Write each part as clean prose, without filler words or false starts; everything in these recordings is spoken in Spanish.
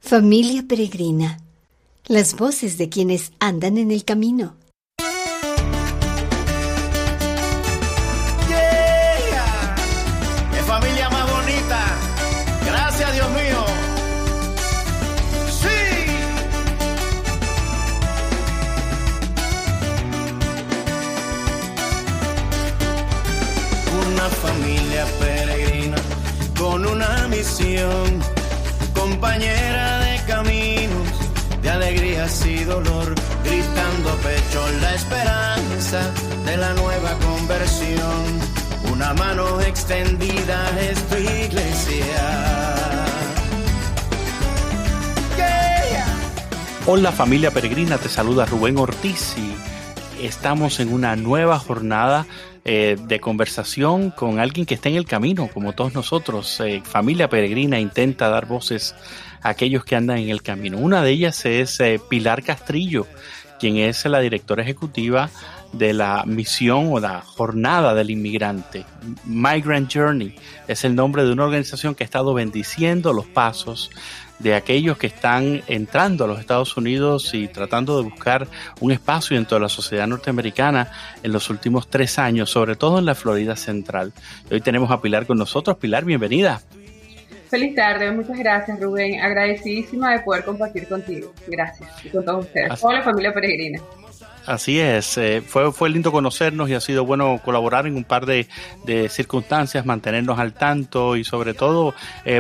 Familia Peregrina, las voces de quienes andan en el camino. ¡Yeah! ¡Qué familia más bonita! ¡Gracias, Dios mío! ¡Sí! Una familia peregrina con una misión, compañera de caminos, de alegrías y dolor, gritando a pecho la esperanza de la nueva conversión. Una mano extendida es tu iglesia. Yeah. Hola familia peregrina, te saluda Rubén Ortiz y estamos en una nueva jornada de conversación con alguien que está en el camino, como todos nosotros. Familia Peregrina intenta dar voces a aquellos que andan en el camino. Una de ellas es Pilar Castrillo, quien es la directora ejecutiva de la misión o la jornada del inmigrante. Migrant Journey es el nombre de una organización que ha estado bendiciendo los pasos de aquellos que están entrando a los Estados Unidos y tratando de buscar un espacio dentro de la sociedad norteamericana en los últimos 3 años, sobre todo en la Florida Central. Y hoy tenemos a Pilar con nosotros. Pilar, bienvenida. Feliz tarde, muchas gracias, Rubén. Agradecidísima de poder compartir contigo. Gracias. Y con todos ustedes, toda la familia peregrina. Así es, fue lindo conocernos y ha sido bueno colaborar en un par de circunstancias, mantenernos al tanto y sobre todo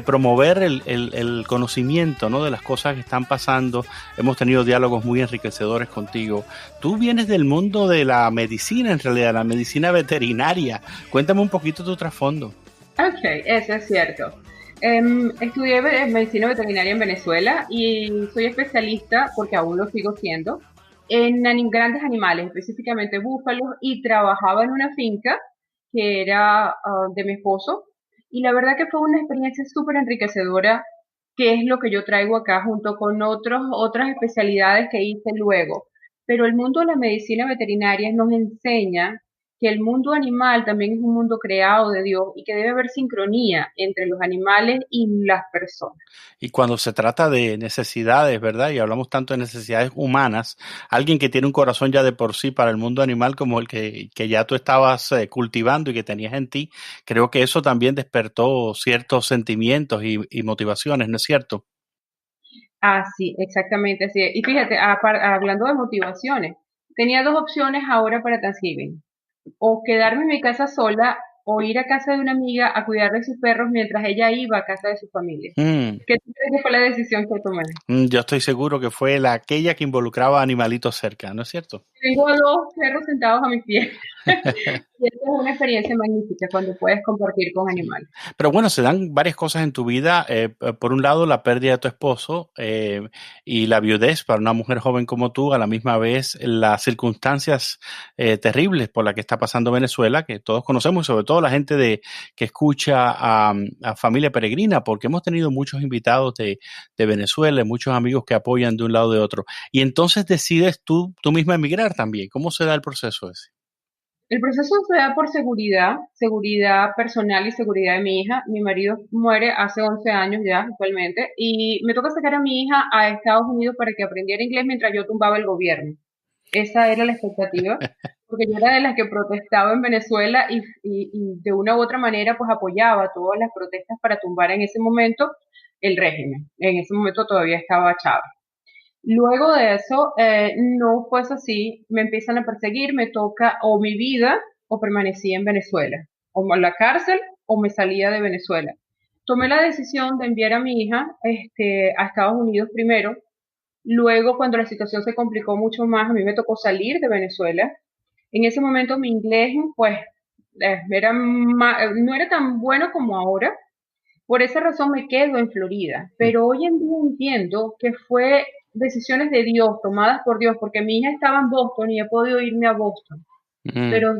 promover el conocimiento, ¿no?, de las cosas que están pasando. Hemos tenido diálogos muy enriquecedores contigo. Tú vienes del mundo de la medicina, en realidad, la medicina veterinaria. Cuéntame un poquito tu trasfondo. Ok, eso es cierto. Estudié medicina veterinaria en Venezuela y soy especialista, porque aún lo sigo siendo, en grandes animales, específicamente búfalos, y trabajaba en una finca que era de mi esposo, y la verdad que fue una experiencia súper enriquecedora, que es lo que yo traigo acá junto con otras especialidades que hice luego. Pero el mundo de la medicina veterinaria nos enseña que el mundo animal también es un mundo creado de Dios y que debe haber sincronía entre los animales y las personas. Y cuando se trata de necesidades, ¿verdad? Y hablamos tanto de necesidades humanas, alguien que tiene un corazón ya de por sí para el mundo animal como el que ya tú estabas cultivando y que tenías en ti, creo que eso también despertó ciertos sentimientos y motivaciones, ¿no es cierto? Ah, sí, exactamente así es. Y fíjate, hablando de motivaciones, tenía 2 opciones ahora para Thanksgiving: o quedarme en mi casa sola o ir a casa de una amiga a cuidar de sus perros mientras ella iba a casa de su familia. Mm. ¿Qué tú crees que fue la decisión que tomé? Yo estoy seguro que fue aquella que involucraba animalitos cerca, ¿no es cierto? Tengo 2 perros sentados a mis pies. Y esa es una experiencia magnífica cuando puedes compartir con animales. Pero bueno, se dan varias cosas en tu vida. Por un lado, la pérdida de tu esposo y la viudez para una mujer joven como tú, a la misma vez las circunstancias terribles por las que está pasando Venezuela, que todos conocemos, y sobre todo la gente que escucha a Familia Peregrina, porque hemos tenido muchos invitados de Venezuela, muchos amigos que apoyan de un lado o de otro. Y entonces decides tú misma emigrar también. ¿Cómo se da el proceso ese? El proceso se da por seguridad personal y seguridad de mi hija. Mi marido muere hace 11 años ya actualmente y me toca sacar a mi hija a Estados Unidos para que aprendiera inglés mientras yo tumbaba el gobierno. Esa era la expectativa, porque yo era de las que protestaba en Venezuela y de una u otra manera pues apoyaba todas las protestas para tumbar en ese momento el régimen. En ese momento todavía estaba Chávez. Luego de eso, no fue así, me empiezan a perseguir, me toca o mi vida o permanecía en Venezuela, o en la cárcel o me salía de Venezuela. Tomé la decisión de enviar a mi hija a Estados Unidos primero. Luego, cuando la situación se complicó mucho más, a mí me tocó salir de Venezuela. En ese momento mi inglés, pues, no era tan bueno como ahora. Por esa razón me quedo en Florida, pero hoy en día entiendo que fue decisiones de Dios, tomadas por Dios, porque mi hija estaba en Boston y he podido irme a Boston, pero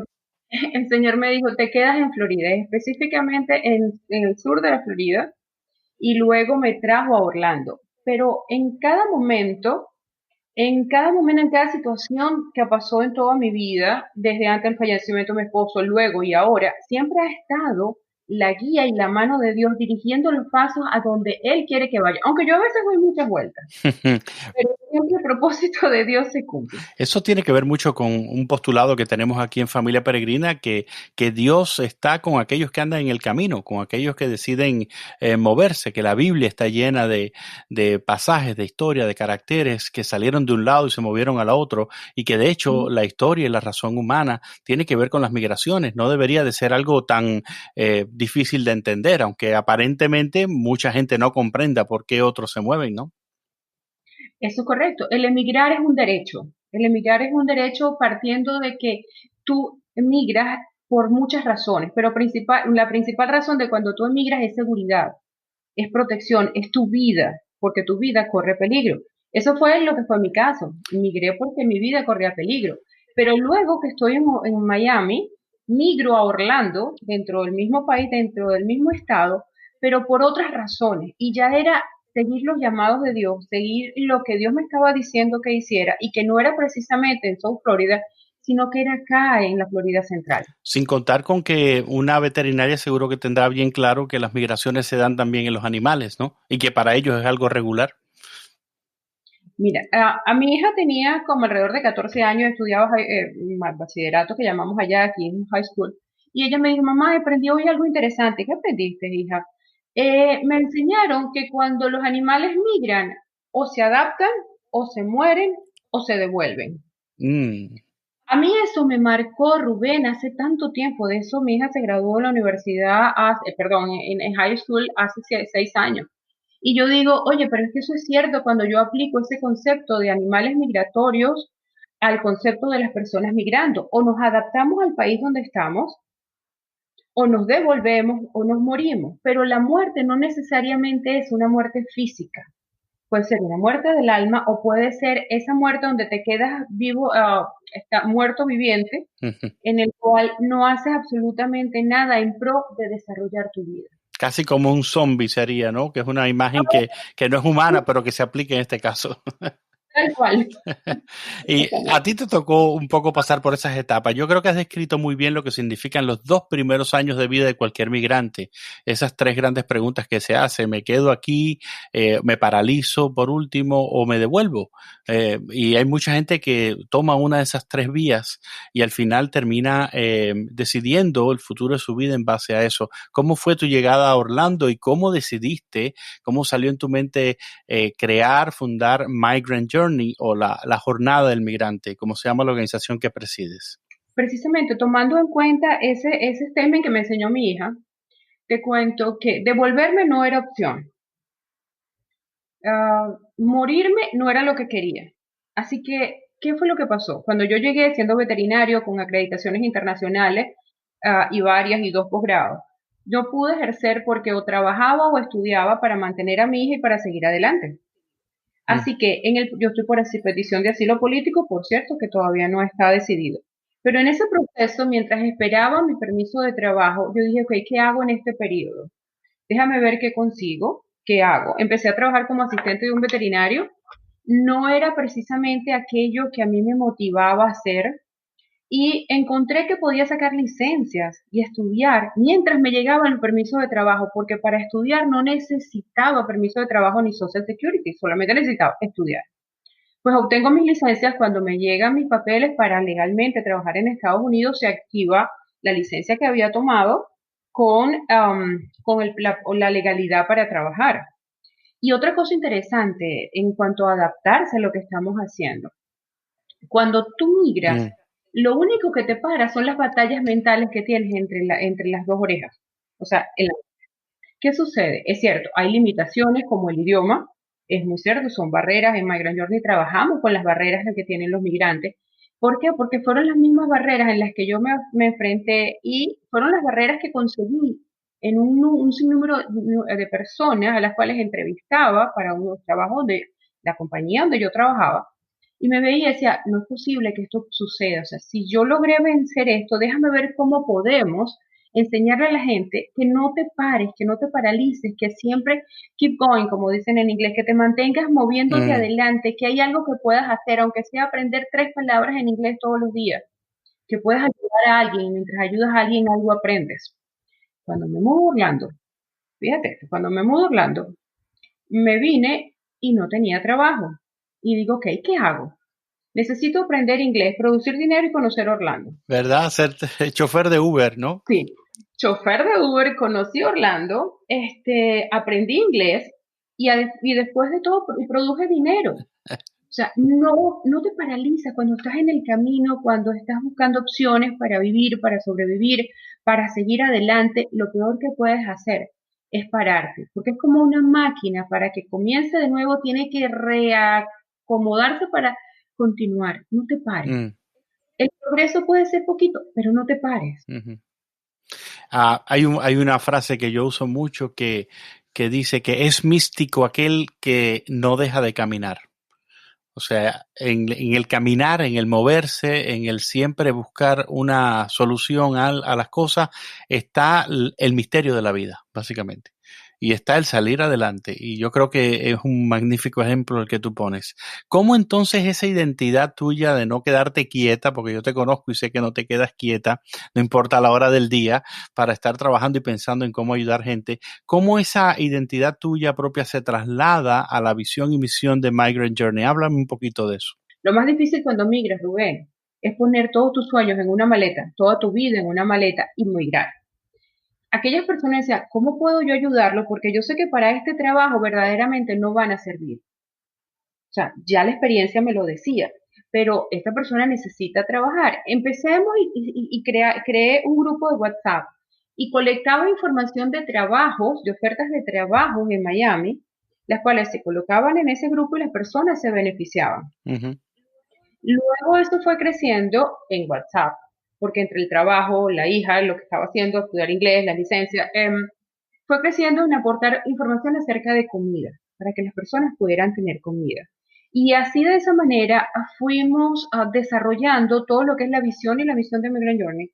el Señor me dijo, te quedas en Florida, específicamente en el sur de la Florida, y luego me trajo a Orlando. Pero en cada momento, en cada situación que pasó en toda mi vida, desde antes del fallecimiento de mi esposo, luego y ahora, siempre ha estado la guía y la mano de Dios dirigiendo los pasos a donde Él quiere que vaya. Aunque yo a veces doy muchas vueltas, pero siempre el propósito de Dios se cumple. Eso tiene que ver mucho con un postulado que tenemos aquí en Familia Peregrina, que Dios está con aquellos que andan en el camino, con aquellos que deciden moverse, que la Biblia está llena de pasajes, de historia, de caracteres que salieron de un lado y se movieron al otro, y que de hecho la historia y la razón humana tiene que ver con las migraciones. No debería de ser algo tan difícil de entender, aunque aparentemente mucha gente no comprenda por qué otros se mueven, ¿no? Eso es correcto. El emigrar es un derecho. El emigrar es un derecho partiendo de que tú emigras por muchas razones, pero la principal razón de cuando tú emigras es seguridad, es protección, es tu vida, porque tu vida corre peligro. Eso fue lo que fue mi caso. Migré porque mi vida corría peligro. Pero luego que estoy en Miami, migro a Orlando, dentro del mismo país, dentro del mismo estado, pero por otras razones. Y ya era seguir los llamados de Dios, seguir lo que Dios me estaba diciendo que hiciera, y que no era precisamente en South Florida, sino que era acá en la Florida Central. Sin contar con que una veterinaria seguro que tendrá bien claro que las migraciones se dan también en los animales, ¿no? Y que para ellos es algo regular. Mira, a mi hija tenía como alrededor de 14 años, estudiaba bachillerato, que llamamos allá aquí en high school, y ella me dijo, mamá, aprendí hoy algo interesante. ¿Qué aprendiste, hija? Me enseñaron que cuando los animales migran, o se adaptan, o se mueren, o se devuelven. A mí eso me marcó, Rubén, hace tanto tiempo. De eso mi hija se graduó en la universidad, en high school hace 6 años. Y yo digo, oye, pero es que eso es cierto cuando yo aplico ese concepto de animales migratorios al concepto de las personas migrando. O nos adaptamos al país donde estamos, o nos devolvemos, o nos morimos. Pero la muerte no necesariamente es una muerte física. Puede ser una muerte del alma, o puede ser esa muerte donde te quedas vivo, muerto viviente, en el cual no haces absolutamente nada en pro de desarrollar tu vida. Casi como un zombie sería, ¿no? Que es una imagen que no es humana, pero que se aplica en este caso. Tal cual. Y a ti te tocó un poco pasar por esas etapas. Yo creo que has descrito muy bien lo que significan los 2 primeros años de vida de cualquier migrante. Esas 3 grandes preguntas que se hacen: ¿me quedo aquí? ¿Me paralizo por último? ¿O me devuelvo? Y hay mucha gente que toma una de esas 3 vías y al final termina decidiendo el futuro de su vida en base a eso. ¿Cómo fue tu llegada a Orlando y cómo decidiste, cómo salió en tu mente fundar Migrant Journey, o la jornada del migrante, como se llama la organización que presides? Precisamente tomando en cuenta ese statement que me enseñó mi hija, te cuento que devolverme no era opción. Morirme no era lo que quería. Así que, ¿qué fue lo que pasó? Cuando yo llegué siendo veterinario con acreditaciones internacionales y 2 posgrados, yo pude ejercer porque o trabajaba o estudiaba para mantener a mi hija y para seguir adelante. Así que yo estoy por petición de asilo político, por cierto, que todavía no está decidido. Pero en ese proceso, mientras esperaba mi permiso de trabajo, yo dije, ok, ¿qué hago en este periodo? Déjame ver qué consigo, qué hago. Empecé a trabajar como asistente de un veterinario. No era precisamente aquello que a mí me motivaba a hacer, y encontré que podía sacar licencias y estudiar mientras me llegaba el permiso de trabajo, porque para estudiar no necesitaba permiso de trabajo ni Social Security, solamente necesitaba estudiar. Pues obtengo mis licencias. Cuando me llegan mis papeles para legalmente trabajar en Estados Unidos, se activa la licencia que había tomado con la legalidad para trabajar. Y otra cosa interesante en cuanto a adaptarse a lo que estamos haciendo. Cuando tú migras, lo único que te para son las batallas mentales que tienes entre las 2 orejas. O sea, ¿qué sucede? Es cierto, hay limitaciones como el idioma, es muy cierto, son barreras. En Migrant Journey trabajamos con las barreras que tienen los migrantes. ¿Por qué? Porque fueron las mismas barreras en las que yo me enfrenté, y fueron las barreras que conseguí en un sinnúmero de personas a las cuales entrevistaba para unos trabajos de la compañía donde yo trabajaba. Y me veía y decía, no es posible que esto suceda. O sea, si yo logré vencer esto, déjame ver cómo podemos enseñarle a la gente que no te pares, que no te paralices, que siempre keep going, como dicen en inglés, que te mantengas moviéndote adelante, que hay algo que puedas hacer, aunque sea aprender 3 palabras en inglés todos los días, que puedas ayudar a alguien, y mientras ayudas a alguien algo aprendes. cuando me mudo a Orlando, fíjate, cuando me mudo a Orlando, me vine y no tenía trabajo. Y digo, ok, ¿qué hago? Necesito aprender inglés, producir dinero y conocer Orlando. ¿Verdad? Ser chofer de Uber, ¿no? Sí, chofer de Uber, conocí Orlando, aprendí inglés y después de todo produje dinero. O sea, no te paraliza cuando estás en el camino, cuando estás buscando opciones para vivir, para sobrevivir, para seguir adelante. Lo peor que puedes hacer es pararte, porque es como una máquina, para que comience de nuevo tiene que reacomodarse para continuar. No te pares. Mm, El progreso puede ser poquito, pero no te pares. ujú. Hay una frase que yo uso mucho que dice que es místico aquel que no deja de caminar. O sea, en el caminar, en el moverse, en el siempre buscar una solución a las cosas, está el misterio de la vida, básicamente. Y está el salir adelante. Y yo creo que es un magnífico ejemplo el que tú pones. ¿Cómo entonces esa identidad tuya de no quedarte quieta, porque yo te conozco y sé que no te quedas quieta, no importa la hora del día, para estar trabajando y pensando en cómo ayudar gente, cómo esa identidad tuya propia se traslada a la visión y misión de Migrant Journey? Háblame un poquito de eso. Lo más difícil cuando migras, Rubén, es poner todos tus sueños en una maleta, toda tu vida en una maleta y migrar. Aquellas personas decían, ¿cómo puedo yo ayudarlo? Porque yo sé que para este trabajo verdaderamente no van a servir. O sea, ya la experiencia me lo decía, pero esta persona necesita trabajar. Empecemos y creé un grupo de WhatsApp y colectaba información de trabajos, de ofertas de trabajos en Miami, las cuales se colocaban en ese grupo y las personas se beneficiaban. Uh-huh. Luego esto fue creciendo en WhatsApp, porque entre el trabajo, la hija, lo que estaba haciendo, estudiar inglés, la licencia, fue creciendo en aportar información acerca de comida, para que las personas pudieran tener comida. Y así de esa manera fuimos desarrollando todo lo que es la visión y la misión de Migrant Journey,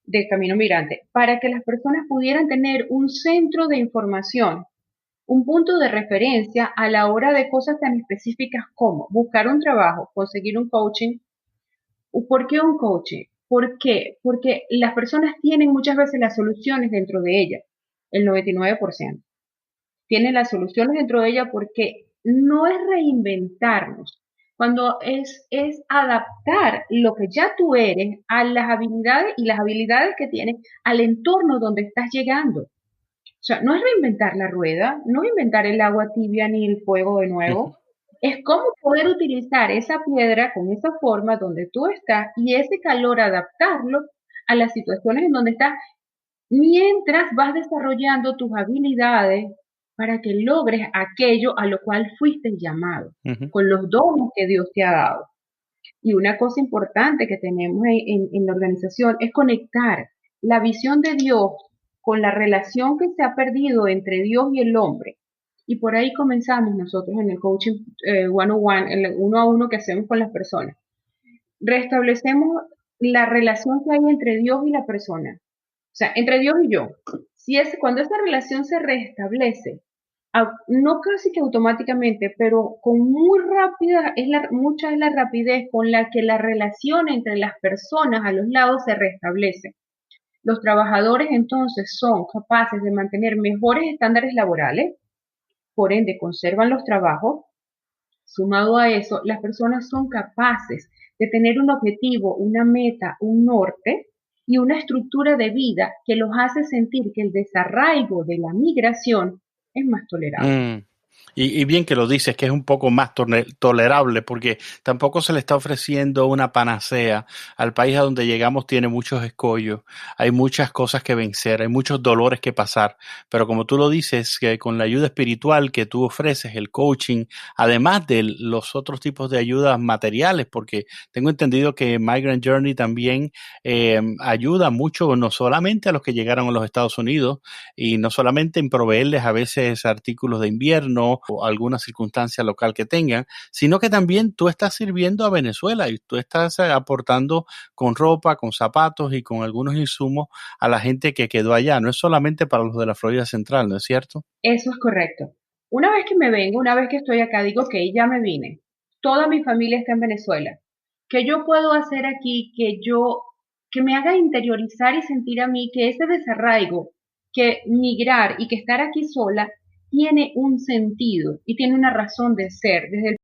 de Camino Migrante, para que las personas pudieran tener un centro de información, un punto de referencia a la hora de cosas tan específicas como buscar un trabajo, conseguir un coaching. ¿Por qué un coaching? ¿Por qué? Porque las personas tienen muchas veces las soluciones dentro de ellas, el 99%. Tienen las soluciones dentro de ella porque no es reinventarnos, cuando es adaptar lo que ya tú eres a las habilidades y las habilidades que tienes al entorno donde estás llegando. O sea, no es reinventar la rueda, no es inventar el agua tibia ni el fuego de nuevo. Es cómo poder utilizar esa piedra con esa forma donde tú estás y ese calor adaptarlo a las situaciones en donde estás mientras vas desarrollando tus habilidades para que logres aquello a lo cual fuiste llamado, con los dones que Dios te ha dado. Y una cosa importante que tenemos en la organización es conectar la visión de Dios con la relación que se ha perdido entre Dios y el hombre. Y por ahí comenzamos nosotros en el coaching one-on-one, en el uno a uno que hacemos con las personas. Restablecemos la relación que hay entre Dios y la persona. O sea, entre Dios y yo. Cuando esa relación se restablece, no casi que automáticamente, pero con muy rápida, mucha es la rapidez con la que la relación entre las personas a los lados se restablece. Los trabajadores entonces son capaces de mantener mejores estándares laborales, por ende conservan los trabajos. Sumado a eso, las personas son capaces de tener un objetivo, una meta, un norte y una estructura de vida que los hace sentir que el desarraigo de la migración es más tolerable. Y bien que lo dices, que es un poco más tolerable, porque tampoco se le está ofreciendo una panacea. Al país a donde llegamos tiene muchos escollos, hay muchas cosas que vencer, hay muchos dolores que pasar, pero como tú lo dices, que con la ayuda espiritual que tú ofreces, el coaching, además de los otros tipos de ayudas materiales, porque tengo entendido que Migrant Journey también ayuda mucho, no solamente a los que llegaron a los Estados Unidos, y no solamente en proveerles a veces artículos de invierno, o alguna circunstancia local que tengan, sino que también tú estás sirviendo a Venezuela y tú estás aportando con ropa, con zapatos y con algunos insumos a la gente que quedó allá. No es solamente para los de la Florida Central, ¿no es cierto? Eso es correcto. Una vez que me vengo, una vez que estoy acá, digo, ok, ya me vine. Toda mi familia está en Venezuela. ¿Qué yo puedo hacer aquí que me haga interiorizar y sentir a mí que ese desarraigo que migrar y que estar aquí sola tiene un sentido y tiene una razón de ser. Desde el